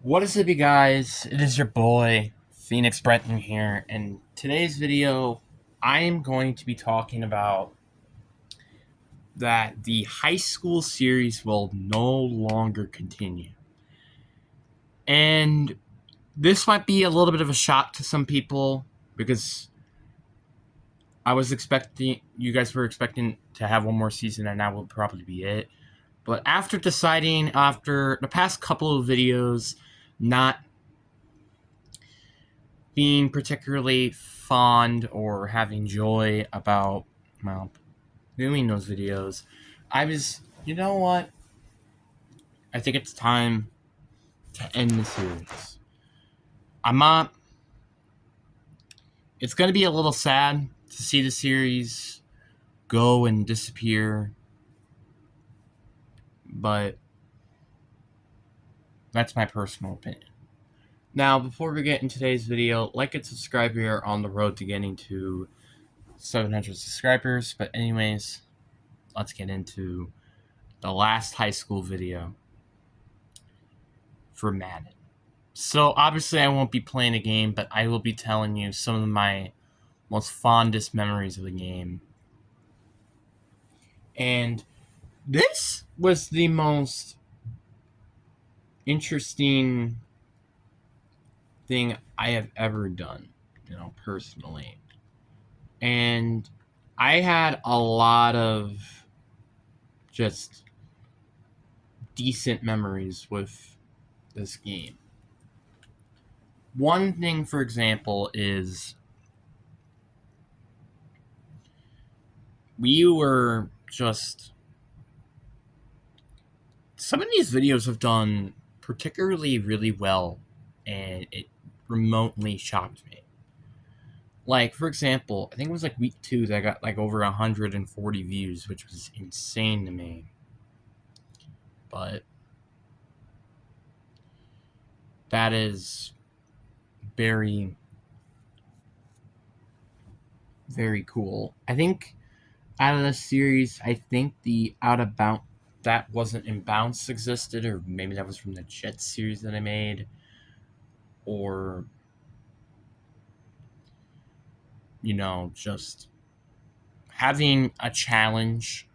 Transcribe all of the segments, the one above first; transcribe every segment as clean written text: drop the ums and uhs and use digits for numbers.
What is up, you guys? It is your boy, Phoenix Brenton here, and today's video, I am going to be talking about that the high school series will no longer continue. And this might be a little bit of a shock to some people because you guys were expecting to have one more season, and that will probably be it. But after deciding, after the past couple of videos, not being particularly fond or having joy about, well, doing those videos, I was, you know what? I think it's time to end the series. I'm not. It's going to be a little sad to see the series go and disappear, but that's my personal opinion. Now, before we get into today's video, like and subscribe. We are on the road to getting to 700 subscribers. But anyways, let's get into the last high school video for Madden. So obviously I won't be playing a game, but I will be telling you some of my most fondest memories of the game. And this was the most interesting thing I have ever done, personally. And I had a lot of just decent memories with this game. One thing, for example, is we were just... Some of these videos have done particularly really well, and it remotely shocked me. Like, for example, I think it was like week 2 that got like over 140 views, which was insane to me. But that is very, very cool. I think out of the series, I think the Out of Bounds, that wasn't in Bounce existed, or maybe that was from the Jets series that I made, or just having a challenge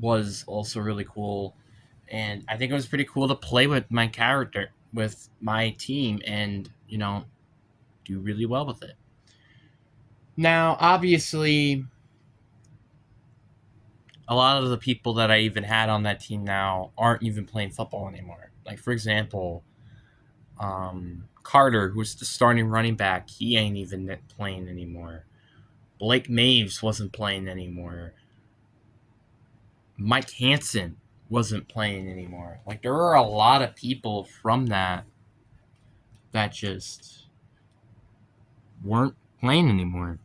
was also really cool. And I think it was pretty cool to play with my character, with my team, and, do really well with it. Now, obviously, a lot of the people that I even had on that team now aren't even playing football anymore. Like, for example, Carter, who's the starting running back, he ain't even playing anymore. Blake Maves wasn't playing anymore. Mike Hansen wasn't playing anymore. Like, there are a lot of people from that just weren't playing anymore.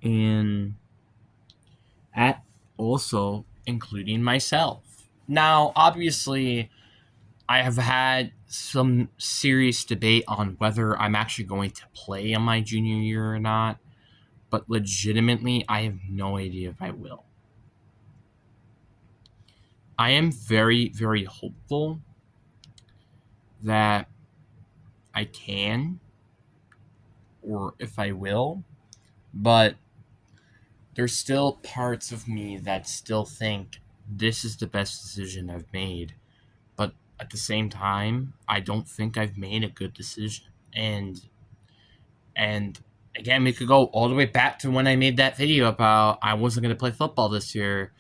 And that also including myself. Now, obviously, I have had some serious debate on whether I'm actually going to play in my junior year or not. But legitimately, I have no idea if I will. I am very, very hopeful that I can, or if I will, but there's still parts of me that still think this is the best decision I've made. But at the same time, I don't think I've made a good decision. And again, we could go all the way back to when I made that video about I wasn't going to play football this year,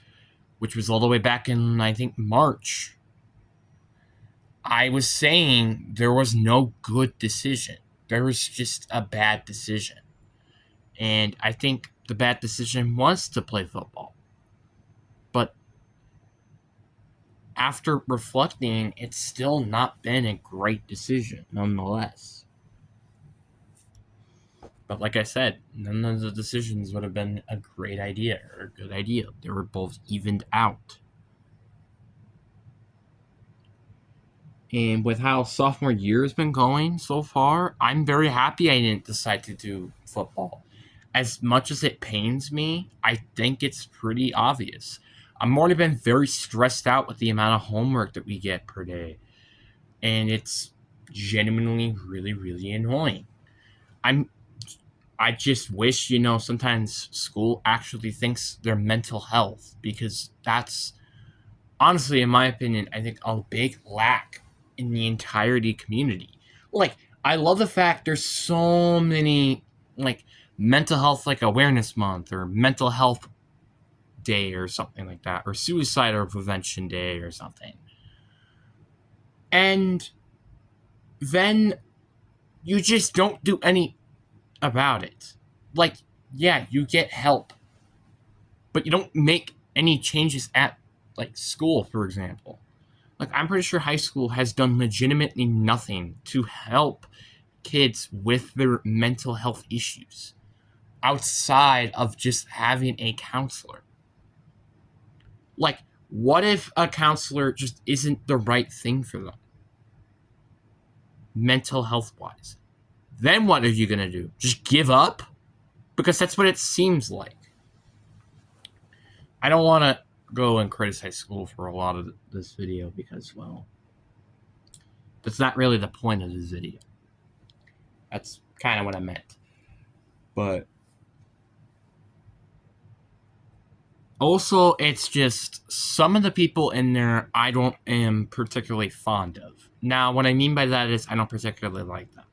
which was all the way back in, I think, March. I was saying there was no good decision. There was just a bad decision. And I think the bad decision was to play football. But after reflecting, it's still not been a great decision, nonetheless. But like I said, none of the decisions would have been a great idea or a good idea. They were both evened out. And with how sophomore year has been going so far, I'm very happy I didn't decide to do football. As much as it pains me, I think it's pretty obvious. I've already been very stressed out with the amount of homework that we get per day. And it's genuinely really, really annoying. I just wish, sometimes school actually thinks their mental health, because that's honestly, in my opinion, I think a big lack in the entirety community. Like, I love the fact there's so many, like, mental health, like, awareness month, or mental health day, or something like that, or suicide or prevention day, or something. And then you just don't do any about it. Like, yeah, you get help, but you don't make any changes at, like, school, for example. Like, I'm pretty sure high school has done legitimately nothing to help kids with their mental health issues outside of just having a counselor. Like, what if a counselor just isn't the right thing for them, mental health wise? Then what are you going to do? Just give up? Because that's what it seems like. I don't want to go and criticize school for a lot of this video because, well, that's not really the point of this video. That's kind of what I meant. But also, it's just some of the people in there I don't am particularly fond of. Now, what I mean by that is I don't particularly like them.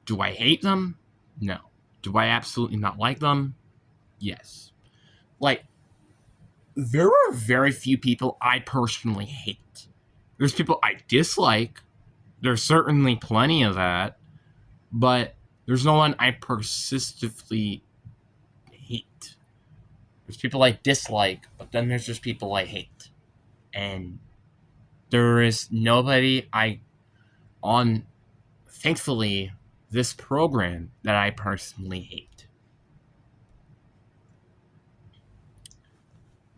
Do I hate them? No. Do I absolutely not like them? Yes. Like, there are very few people I personally hate. There's people I dislike. There's certainly plenty of that. But there's no one I persistently hate. There's people I dislike, but then there's just people I hate. And there is nobody thankfully, this program that I personally hate.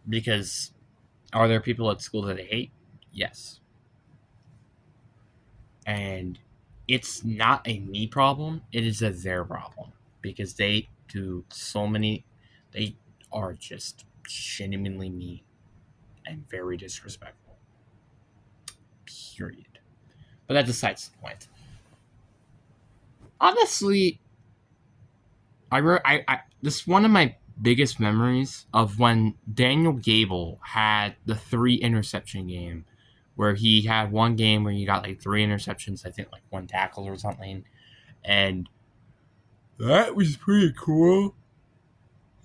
Because are there people at school that I hate? Yes. And it's not a me problem, it is a their problem. Because they are just genuinely mean and very disrespectful. Period. But that decides the point. Honestly, this is one of my biggest memories of when Daniel Gable had the 3 interception game, where he had one game where he got like 3 interceptions, I think like 1 tackle or something, and that was pretty cool.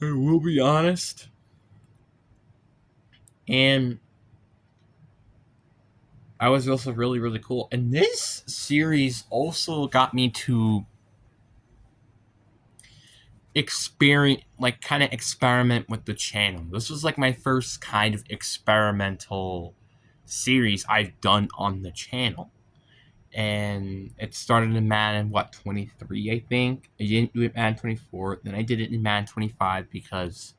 I will be honest. And I was also really, really cool. And this series also got me to experiment with the channel. This was like my first kind of experimental series I've done on the channel. And it started in Madden 23, I think. I didn't do it in Madden 24. Then I did it in Madden 25 because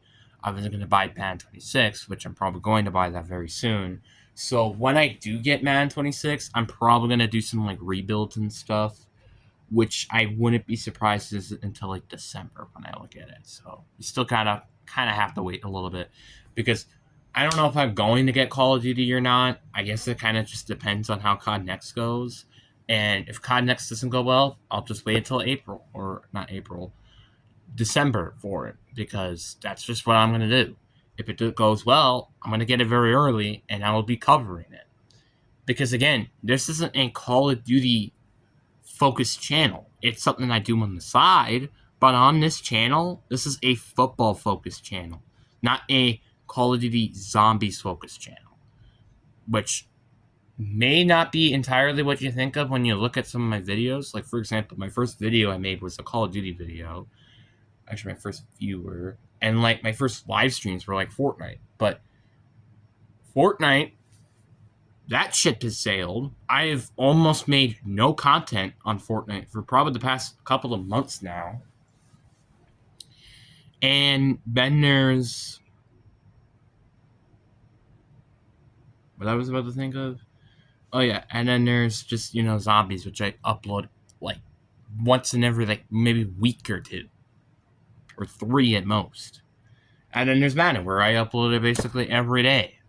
I wasn't going to buy Madden 26, which I'm probably going to buy that very soon. So when I do get Madden 26, I'm probably going to do some like rebuilds and stuff, which I wouldn't be surprised until like December when I look at it. So you still kind of have to wait a little bit, because I don't know if I'm going to get Call of Duty or not. I guess it kind of just depends on how COD Next goes. And if COD Next doesn't go well, I'll just wait until December for it, because that's just what I'm going to do. If it goes well, I'm going to get it very early, and I will be covering it. Because again, this isn't a Call of Duty focused channel. It's something I do on the side, but on this channel, this is a football focused channel, not a Call of Duty Zombies focused channel, which may not be entirely what you think of when you look at some of my videos. Like, for example, my first video I made was a Call of Duty video. Actually, my first few were. And, like, my first live streams were, like, Fortnite. But Fortnite, that ship has sailed. I've almost made no content on Fortnite for probably the past couple of months now. And then there's... what I was about to think of? Oh, yeah. And then there's just, Zombies, which I upload, like, once in every, like, maybe week or 2. Or 3 at most. And then there's Madden, where I upload it basically every day.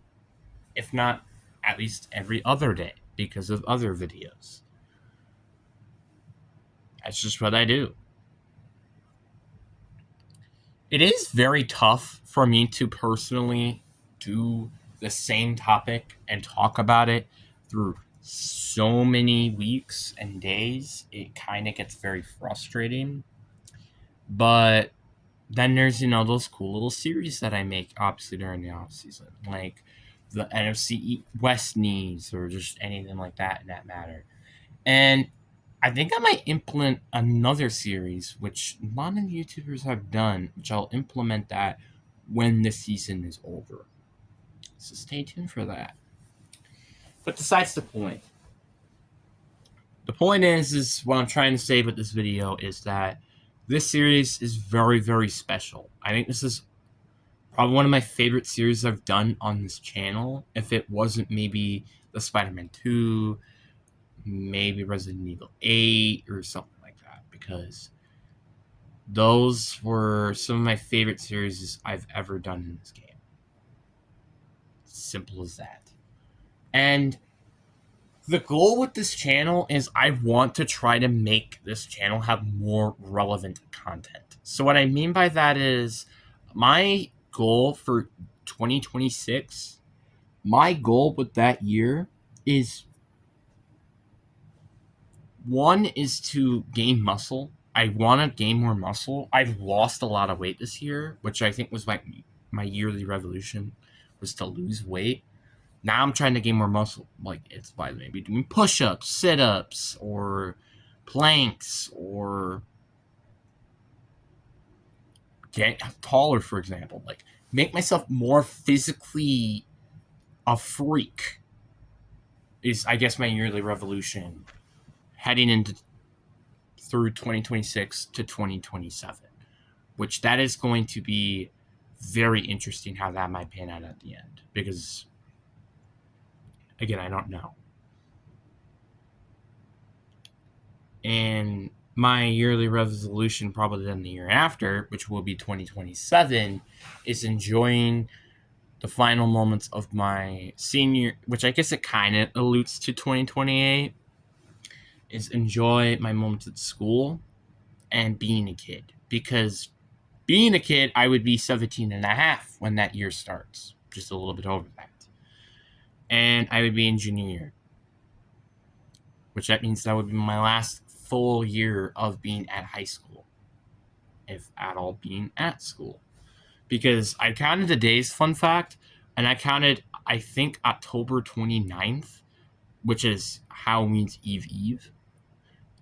If not, at least every other day, because of other videos. That's just what I do. It is very tough for me to personally do the same topic and talk about it through so many weeks and days. It kind of gets very frustrating. But then there's, those cool little series that I make, obviously, during the off season, like the NFC West needs or just anything like that in that matter. And I think I might implement another series, which a lot of YouTubers have done, which I'll implement that when the season is over. So stay tuned for that. But besides the point. The point is what I'm trying to say with this video is that this series is very, very special. I think this is probably one of my favorite series I've done on this channel. If it wasn't maybe the Spider-Man 2, maybe Resident Evil 8 or something like that, because those were some of my favorite series I've ever done in this game. Simple as that. And the goal with this channel is I want to try to make this channel have more relevant content. So what I mean by that is my goal for 2026, my goal with that year is, one is to gain muscle. I want to gain more muscle. I've lost a lot of weight this year, which I think was my yearly revolution, was to lose weight. Now I'm trying to gain more muscle. Like, it's by maybe doing push-ups, sit-ups, or planks, or get taller, for example. Like, make myself more physically a freak is, I guess, my yearly revolution heading into through 2026 to 2027, which that is going to be very interesting how that might pan out at the end, because again, I don't know. And my yearly resolution, probably then the year after, which will be 2027, is enjoying the final moments of my senior, which I guess it kind of alludes to 2028, is enjoy my moments at school and being a kid. Because being a kid, I would be 17 and a half when that year starts, just a little bit over that. And I would be in junior year, which that means that would be my last full year of being at high school, if at all being at school. Because I counted the days, fun fact, and I counted, I think, October 29th, which is Halloween's Eve,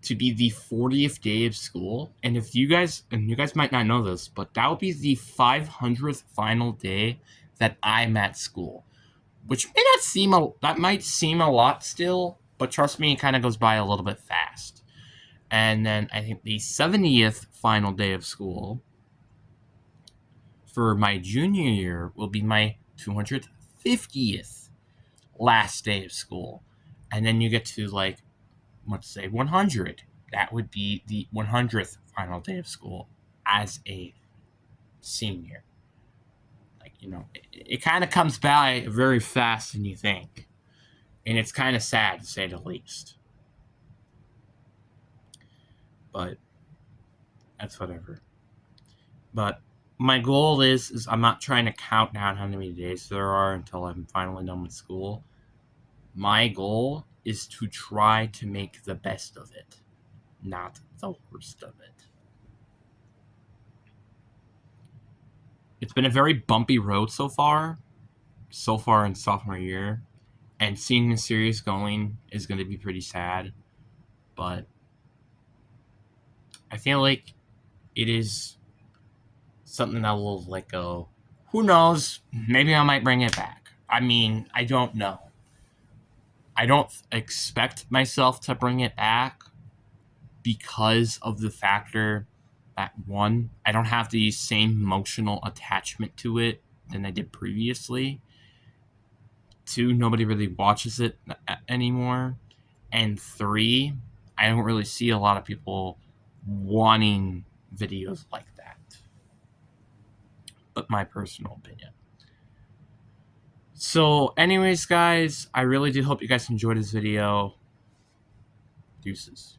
to be the 40th day of school. And if you guys, and you guys might not know this, but that would be the 500th final day that I'm at school, which may not seem, that might seem a lot still, but trust me, it kind of goes by a little bit fast. And then I think the 70th final day of school for my junior year will be my 250th last day of school. And then you get to, like, let's say 100. That would be the 100th final day of school as a senior. Like, it kind of comes by very fast than you think. And it's kind of sad, to say the least. But that's whatever. But my goal is I'm not trying to count down how many days there are until I'm finally done with school. My goal is to try to make the best of it, not the worst of it. It's been a very bumpy road so far in sophomore year, and seeing the series going is going to be pretty sad, but I feel like it is something that will let go. Who knows? Maybe I might bring it back. I mean, I don't know. I don't expect myself to bring it back because of the factor that, one, I don't have the same emotional attachment to it than I did previously. Two, nobody really watches it anymore. And three, I don't really see a lot of people wanting videos like that. But my personal opinion. So anyways, guys, I really do hope you guys enjoyed this video. Deuces.